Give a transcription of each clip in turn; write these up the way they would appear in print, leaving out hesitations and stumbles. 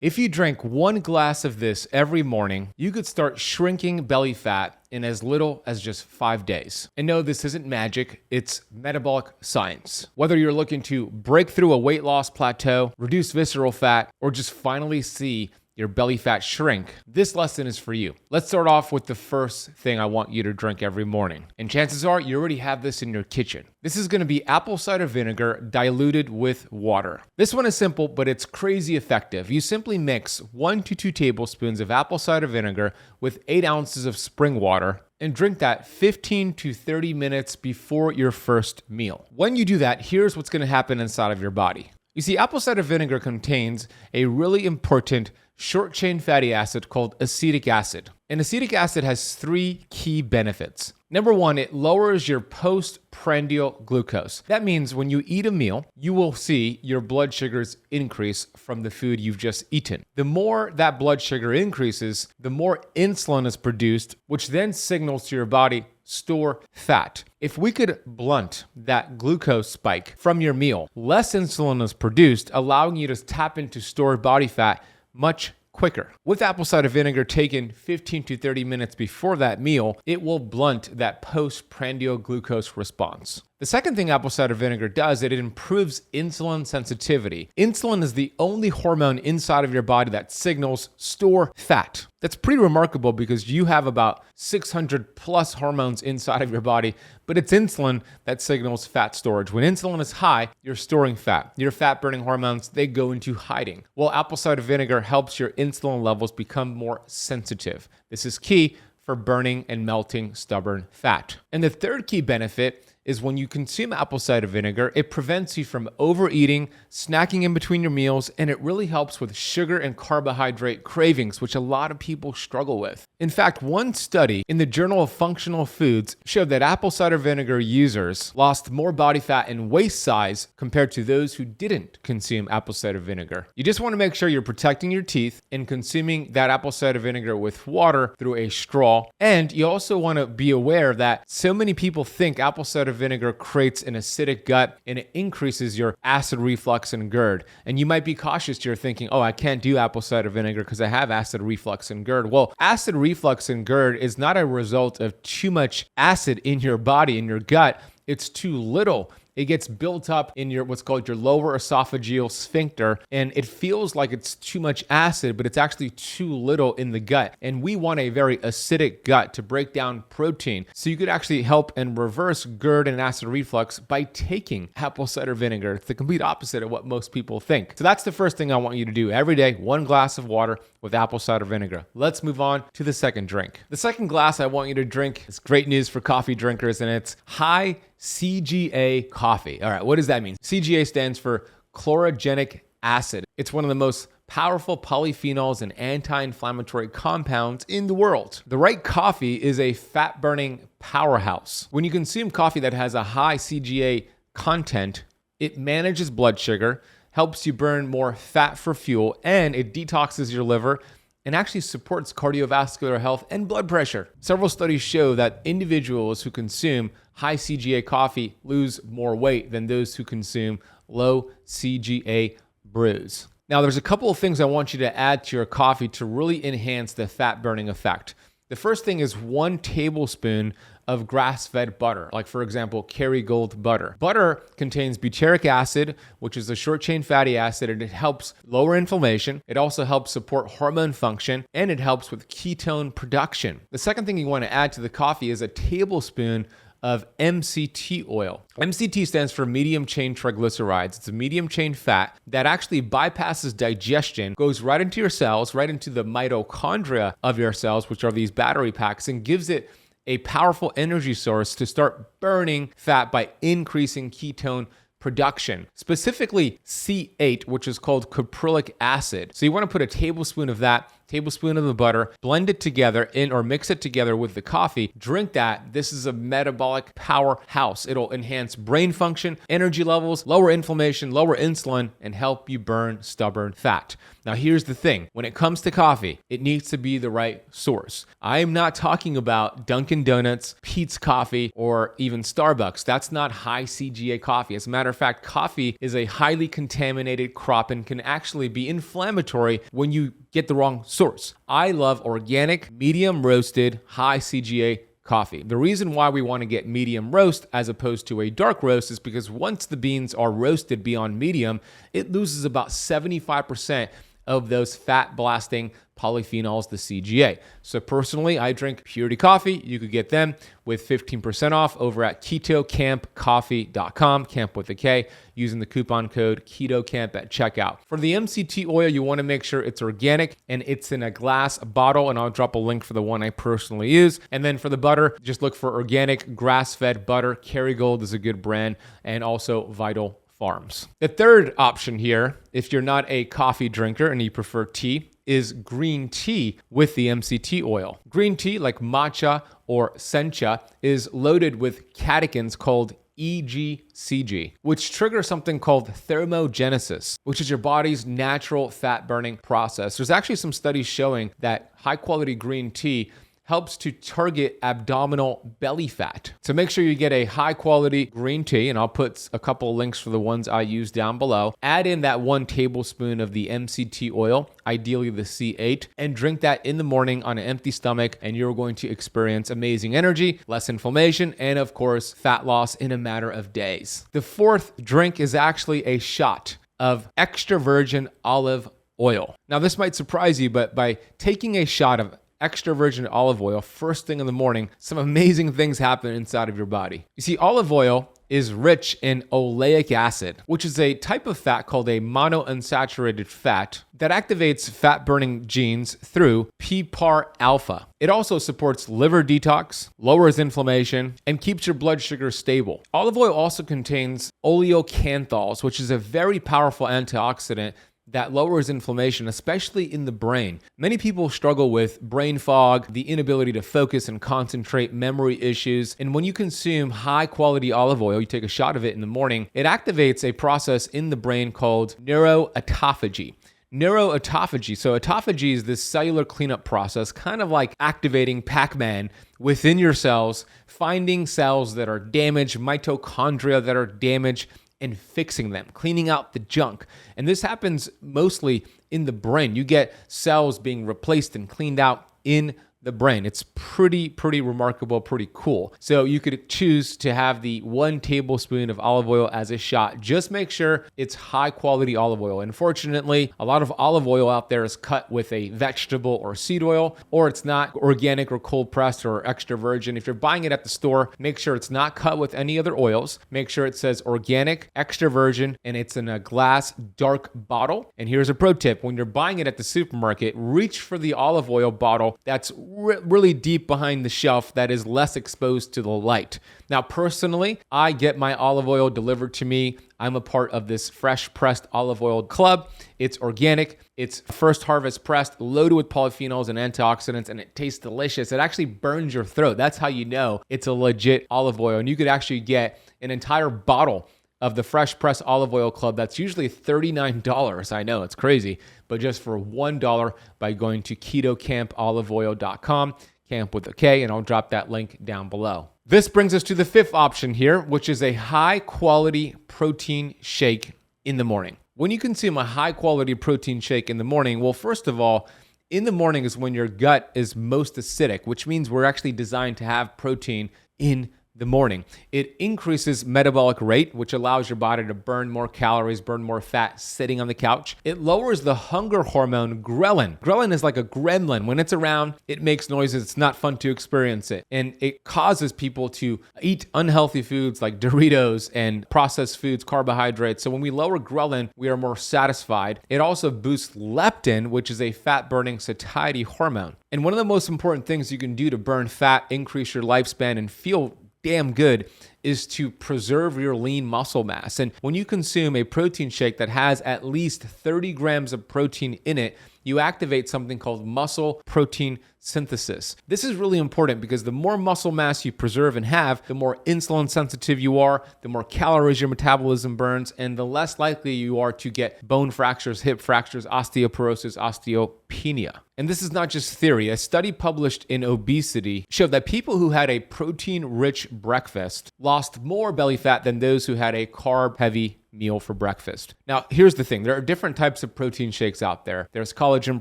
If you drank 1 glass of this every morning, you could start shrinking belly fat in as little as just 5 days. And no, this isn't magic, it's metabolic science. Whether you're looking to break through a weight loss plateau, reduce visceral fat, or just finally see your belly fat shrink, this lesson is for you. Let's start off with the first thing I want you to drink every morning. And chances are you already have this in your kitchen. This is gonna be apple cider vinegar diluted with water. This one is simple, but it's crazy effective. You simply mix 1 to 2 tablespoons of apple cider vinegar with 8 ounces of spring water and drink that 15 to 30 minutes before your first meal. When you do that, here's what's gonna happen inside of your body. You see, apple cider vinegar contains a really important short-chain fatty acid called acetic acid. And acetic acid has 3 key benefits. Number 1, it lowers your postprandial glucose. That means when you eat a meal, you will see your blood sugars increase from the food you've just eaten. The more that blood sugar increases, the more insulin is produced, which then signals to your body, store fat. If we could blunt that glucose spike from your meal, less insulin is produced, allowing you to tap into stored body fat much quicker. With apple cider vinegar taken 15 to 30 minutes before that meal, it will blunt that postprandial glucose response. The second thing apple cider vinegar does is it improves insulin sensitivity. Insulin is the only hormone inside of your body that signals store fat. That's pretty remarkable because you have about 600 plus hormones inside of your body, but it's insulin that signals fat storage. When insulin is high, you're storing fat. Your fat burning hormones, they go into hiding. Well, apple cider vinegar helps your insulin levels become more sensitive. This is key for burning and melting stubborn fat. And the third key benefit is when you consume apple cider vinegar, it prevents you from overeating, snacking in between your meals, and it really helps with sugar and carbohydrate cravings, which a lot of people struggle with. In fact, one study in the Journal of Functional Foods showed that apple cider vinegar users lost more body fat and waist size compared to those who didn't consume apple cider vinegar. You just want to make sure you're protecting your teeth and consuming that apple cider vinegar with water through a straw. And you also want to be aware that so many people think apple cider vinegar creates an acidic gut and it increases your acid reflux and GERD. And you might be cautious. You're thinking, oh, I can't do apple cider vinegar because I have acid reflux and GERD. Well, acid reflux and GERD is not a result of too much acid in your body, in your gut. It's too little. It gets built up in your what's called your lower esophageal sphincter, and it feels like it's too much acid, but it's actually too little in the gut. And we want a very acidic gut to break down protein. So you could actually help and reverse GERD and acid reflux by taking apple cider vinegar. It's the complete opposite of what most people think. So that's the first thing I want you to do every day, 1 glass of water with apple cider vinegar. Let's move on to the second drink. The second glass I want you to drink is great news for coffee drinkers, and it's high CGA coffee. All right, what does that mean? CGA stands for chlorogenic acid. It's one of the most powerful polyphenols and anti-inflammatory compounds in the world. The right coffee is a fat-burning powerhouse. When you consume coffee that has a high CGA content, it manages blood sugar, helps you burn more fat for fuel, and it detoxes your liver and actually supports cardiovascular health and blood pressure. Several studies show that individuals who consume high CGA coffee lose more weight than those who consume low CGA brews. Now, there's a couple of things I want you to add to your coffee to really enhance the fat burning effect. The first thing is 1 tablespoon of grass-fed butter, like for example, Kerrygold butter. Butter contains butyric acid, which is a short-chain fatty acid, and it helps lower inflammation. It also helps support hormone function, and it helps with ketone production. The second thing you want to add to the coffee is a tablespoon of MCT oil. MCT stands for medium chain triglycerides. It's a medium chain fat that actually bypasses digestion, goes right into your cells, right into the mitochondria of your cells, which are these battery packs, and gives it a powerful energy source to start burning fat by increasing ketone production, specifically C8, which is called caprylic acid. So you want to put a tablespoon of that tablespoon of the butter, blend it together or mix it together with the coffee. Drink that. This is a metabolic powerhouse. It'll enhance brain function, energy levels, lower inflammation, lower insulin, and help you burn stubborn fat. Now, here's the thing. When it comes to coffee, it needs to be the right source. I am not talking about Dunkin' Donuts, Peet's Coffee, or even Starbucks. That's not high CGA coffee. As a matter of fact, coffee is a highly contaminated crop and can actually be inflammatory when you get the wrong source. I love organic, medium roasted, high CGA coffee. The reason why we want to get medium roast as opposed to a dark roast is because once the beans are roasted beyond medium, it loses about 75% of those fat blasting polyphenols, the CGA. So personally, I drink Purity Coffee. You could get them with 15% off over at ketocampcoffee.com, camp with a K, using the coupon code KETOCAMP at checkout. For the MCT oil, you want to make sure it's organic and it's in a glass bottle, and I'll drop a link for the one I personally use. And then for the butter, just look for organic grass-fed butter. Kerrygold is a good brand, and also Vital Farms. The third option here, if you're not a coffee drinker and you prefer tea, is green tea with the MCT oil. Green tea, like matcha or sencha, is loaded with catechins called EGCG, which trigger something called thermogenesis, which is your body's natural fat burning process. There's actually some studies showing that high quality green tea helps to target abdominal belly fat. So make sure you get a high quality green tea, and I'll put a couple links for the ones I use down below. Add in that 1 tablespoon of the MCT oil, ideally the C8, and drink that in the morning on an empty stomach, and you're going to experience amazing energy, less inflammation, and of course, fat loss in a matter of days. The fourth drink is actually a shot of extra virgin olive oil. Now, this might surprise you, but by taking a shot of extra virgin olive oil first thing in the morning, some amazing things happen inside of your body. You see, olive oil is rich in oleic acid, which is a type of fat called a monounsaturated fat that activates fat-burning genes through PPAR-alpha. It also supports liver detox, lowers inflammation, and keeps your blood sugar stable. Olive oil also contains oleocanthols, which is a very powerful antioxidant that lowers inflammation, especially in the brain. Many people struggle with brain fog, the inability to focus and concentrate, memory issues. And when you consume high quality olive oil, you take a shot of it in the morning, it activates a process in the brain called neuro-autophagy. Neuro-autophagy. So autophagy is this cellular cleanup process, kind of like activating Pac-Man within your cells, finding cells that are damaged, mitochondria that are damaged, and fixing them, cleaning out the junk. And this happens mostly in the brain. You get cells being replaced and cleaned out in the brain. It's pretty remarkable, pretty cool. So you could choose to have the 1 tablespoon of olive oil as a shot. Just make sure it's high quality olive oil. Unfortunately, a lot of olive oil out there is cut with a vegetable or seed oil, or it's not organic or cold pressed or extra virgin. If you're buying it at the store, make sure it's not cut with any other oils. Make sure it says organic, extra virgin, and it's in a glass dark bottle. And here's a pro tip. When you're buying it at the supermarket, reach for the olive oil bottle that's really deep behind the shelf that is less exposed to the light. Now, personally, I get my olive oil delivered to me. I'm a part of this fresh pressed olive oil club. It's organic. It's first harvest pressed, loaded with polyphenols and antioxidants, and it tastes delicious. It actually burns your throat. That's how you know it's a legit olive oil. And you could actually get an entire bottle of the Fresh Press Olive Oil Club. That's usually $39. I know, it's crazy, but just for $1 by going to ketocampoliveoil.com, camp with a K, and I'll drop that link down below. This brings us to the fifth option here, which is a high quality protein shake in the morning. When you consume a high quality protein shake in the morning, well, first of all, in the morning is when your gut is most acidic, which means we're actually designed to have protein in the morning. It increases metabolic rate, which allows your body to burn more calories, burn more fat sitting on the couch. It lowers the hunger hormone ghrelin. Ghrelin is like a gremlin. When it's around, it makes noises. It's not fun to experience it. And it causes people to eat unhealthy foods like Doritos and processed foods, carbohydrates. So when we lower ghrelin, we are more satisfied. It also boosts leptin, which is a fat-burning satiety hormone. And one of the most important things you can do to burn fat, increase your lifespan, and feel damn good is to preserve your lean muscle mass. And when you consume a protein shake that has at least 30 grams of protein in it, you activate something called muscle protein synthesis. This is really important because the more muscle mass you preserve and have, the more insulin sensitive you are, the more calories your metabolism burns, and the less likely you are to get bone fractures, hip fractures, osteoporosis, osteopenia. And this is not just theory. A study published in Obesity showed that people who had a protein-rich breakfast lost more belly fat than those who had a carb-heavy meal for breakfast. Now, here's the thing. There are different types of protein shakes out there. There's collagen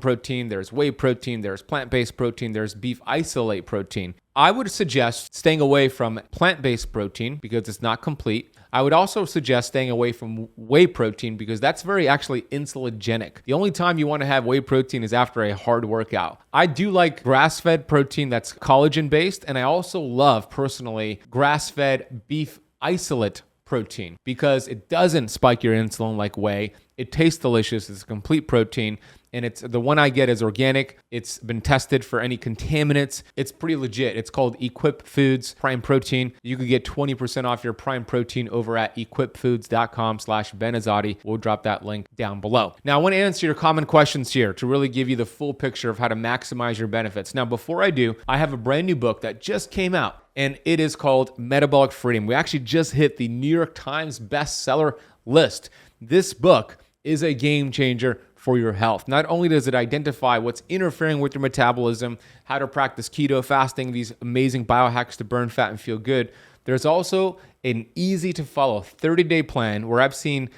protein, there's whey protein, there's plant-based protein, there's beef isolate protein. I would suggest staying away from plant-based protein because it's not complete. I would also suggest staying away from whey protein because that's very actually insulinogenic. The only time you want to have whey protein is after a hard workout. I do like grass-fed protein that's collagen-based, and I also love, personally, grass-fed beef isolate protein because it doesn't spike your insulin like whey. It tastes delicious. It's a complete protein. And it's the one I get is organic. It's been tested for any contaminants. It's pretty legit. It's called Equip Foods Prime Protein. You can get 20% off your Prime Protein over at equipfoods.com/Ben Azadi. We'll drop that link down below. Now, I want to answer your common questions here to really give you the full picture of how to maximize your benefits. Now, before I do, I have a brand new book that just came out, and it is called Metabolic Freedom. We actually just hit the New York Times bestseller list. This book is a game changer for your health. Not only does it identify what's interfering with your metabolism, how to practice keto fasting, these amazing biohacks to burn fat and feel good, there's also an easy to follow 30-day plan where I've seen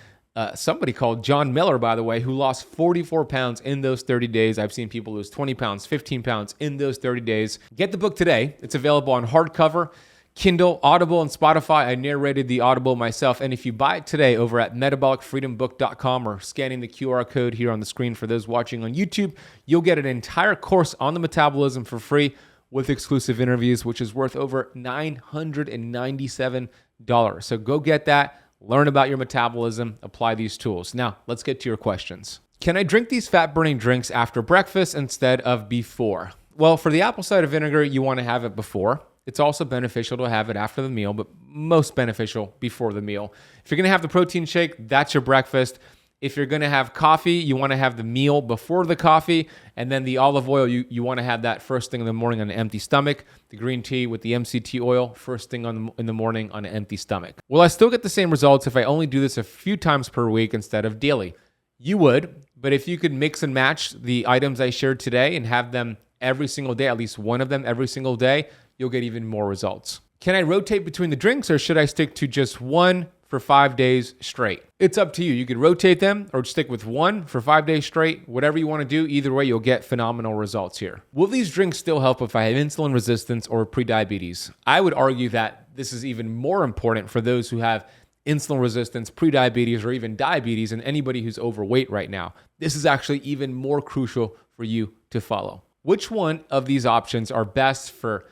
somebody called John Miller, by the way, who lost 44 pounds in those 30 days. I've seen people lose 20 pounds, 15 pounds in those 30 days. Get the book today. It's available on hardcover, Kindle, Audible, and Spotify. I narrated the Audible myself. And if you buy it today over at metabolicfreedombook.com or scanning the QR code here on the screen for those watching on YouTube, you'll get an entire course on the metabolism for free with exclusive interviews, which is worth over $997. So go get that, learn about your metabolism, apply these tools. Now, let's get to your questions. Can I drink these fat-burning drinks after breakfast instead of before? Well, for the apple cider vinegar, you want to have it before. It's also beneficial to have it after the meal, but most beneficial before the meal. If you're going to have the protein shake, that's your breakfast. If you're going to have coffee, you want to have the meal before the coffee, and then the olive oil, you want to have that first thing in the morning on an empty stomach. The green tea with the MCT oil, first thing in the morning on an empty stomach. Will I still get the same results if I only do this a few times per week instead of daily? You would, but if you could mix and match the items I shared today and have them every single day, at least one of them every single day, you'll get even more results. Can I rotate between the drinks or should I stick to just one for 5 days straight? It's up to you. You could rotate them or stick with one for 5 days straight. Whatever you want to do, either way, you'll get phenomenal results here. Will these drinks still help if I have insulin resistance or prediabetes? I would argue that this is even more important for those who have insulin resistance, prediabetes, or even diabetes, and anybody who's overweight right now. This is actually even more crucial for you to follow. Which one of these options are best for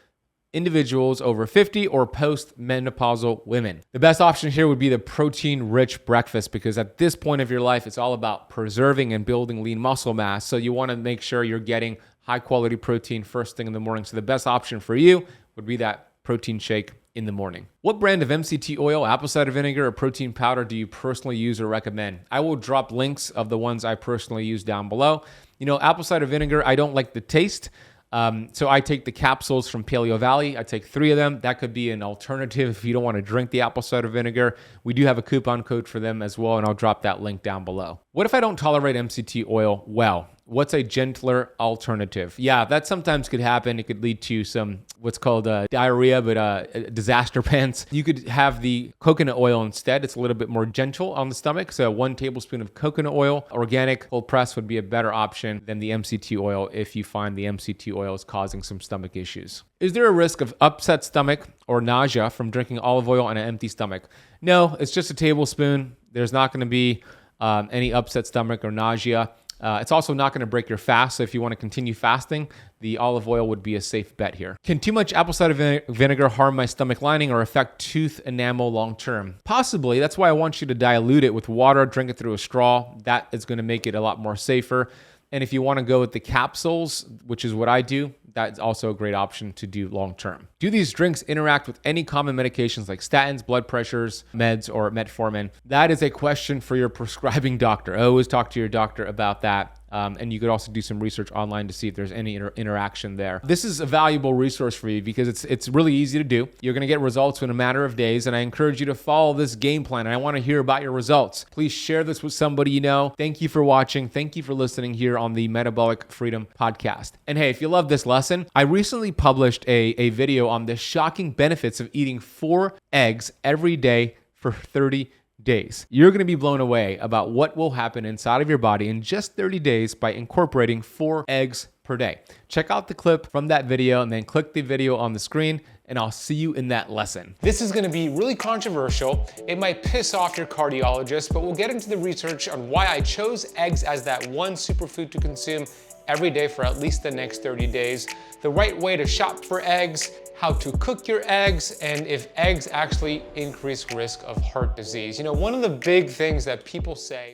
individuals over 50 or post-menopausal women? The best option here would be the protein-rich breakfast because at this point of your life, it's all about preserving and building lean muscle mass. So you want to make sure you're getting high-quality protein first thing in the morning. So the best option for you would be that protein shake in the morning. What brand of MCT oil, apple cider vinegar, or protein powder do you personally use or recommend? I will drop links of the ones I personally use down below. You know, apple cider vinegar, I don't like the taste. So I take the capsules from Paleo Valley. I take 3 of them. That could be an alternative if you don't want to drink the apple cider vinegar. We do have a coupon code for them as well, and I'll drop that link down below. What if I don't tolerate MCT oil well? What's a gentler alternative? Yeah, that sometimes could happen. It could lead to some what's called diarrhea, but disaster pants. You could have the coconut oil instead. It's a little bit more gentle on the stomach. So 1 tablespoon of coconut oil, organic, cold press would be a better option than the MCT oil if you find the MCT oil is causing some stomach issues. Is there a risk of upset stomach or nausea from drinking olive oil on an empty stomach? No, it's just a tablespoon. There's not going to be any upset stomach or nausea. It's also not going to break your fast, so if you want to continue fasting, the olive oil would be a safe bet here. Can too much apple cider vinegar harm my stomach lining or affect tooth enamel long term? Possibly. That's why I want you to dilute it with water, drink it through a straw. That is going to make it a lot more safer. And if you want to go with the capsules, which is what I do, that's also a great option to do long term. Do these drinks interact with any common medications like statins, blood pressures, meds, or metformin? That is a question for your prescribing doctor. Always talk to your doctor about that. And you could also do some research online to see if there's any interaction there. This is a valuable resource for you because it's really easy to do. You're gonna get results in a matter of days, and I encourage you to follow this game plan, and I wanna hear about your results. Please share this with somebody you know. Thank you for watching. Thank you for listening here on the Metabolic Freedom Podcast. And hey, if you love this lesson, I recently published a video on the shocking benefits of eating 4 eggs every day for 30 days. You're going to be blown away about what will happen inside of your body in just 30 days by incorporating 4 eggs per day. Check out the clip from that video and then click the video on the screen, and I'll see you in that lesson. This is going to be really controversial. It might piss off your cardiologist, but we'll get into the research on why I chose eggs as that one superfood to consume every day for at least the next 30 days, the right way to shop for eggs, how to cook your eggs, and if eggs actually increase risk of heart disease. You know, one of the big things that people say